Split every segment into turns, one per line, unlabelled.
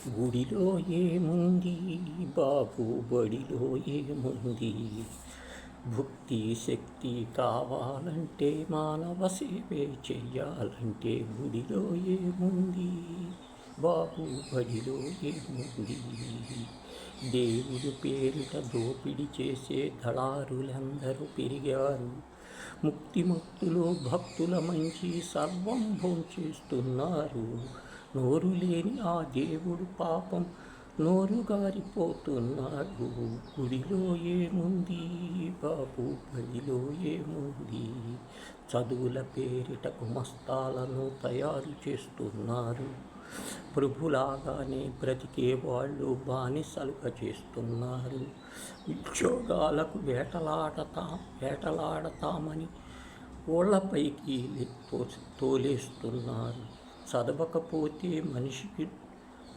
గుడిలో ఏముంది బాబు, బడిలో ఏముంది? భక్తి శక్తి కావాలంటే, మానవ సేవే చెయ్యాలంటే, గుడిలో ఏముంది బాబు, బడిలో ఏముంది? దేవుడు పేరిట దోపిడి చేసే దళారులందరూ పెరిగారు. ముక్తిమత్తులో భక్తుల మంచి సర్వం భోంచేస్తున్నారు. నోరు లేని ఆ దేవుడు పాపం నోరు గారిపోతున్నాడు. గుడిలో ఏముంది బాబు, బడిలో ఏముంది? చదువుల పేరిట గుమస్తాలను తయారు చేస్తున్నారు. ప్రభులాగానే బ్రతికే వాళ్ళు బానిసలుగా చేస్తున్నారు. ఉద్యోగాలకు వేటలాడతామని ఓళ్లపైకి తోలేస్తున్నారు. చదవకపోతే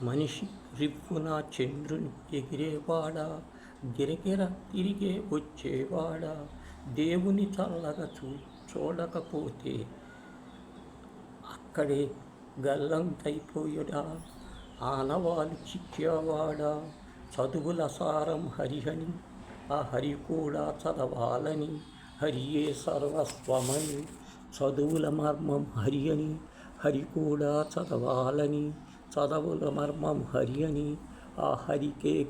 మనిషి రివ్వున చంద్రుని ఎగిరేవాడా, గిరగిర తిరిగే వచ్చేవాడా? దేవుని చల్లగా చూడకపోతే అక్కడే గల్లంతైపోయాడా? ఆనవాలు చిక్కేవాడా? చదువుల సారం హరిహని, ఆ హరి కూడా చదవాలని, హరియే సర్వస్వమని. చదువుల మర్మం హరి అని, హరి కూడా చదవాలని. చదవుల మర్మం హరి అని, ఆ హరికే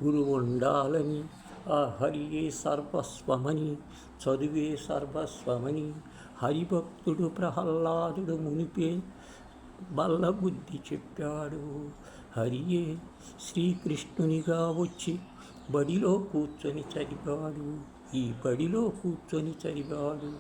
గురువు ఉండాలని. ఆ హరియే సర్వస్వమని, చదువే సర్వస్వమని. హరిభక్తుడు ప్రహ్లాదుడు మునిపే బల్లబుద్ధి చెప్పాడు. హరియే శ్రీకృష్ణునిగా వచ్చి బడిలో కూర్చొని చదివాడు. ఈ బడిలో కూర్చొని చదివాడు.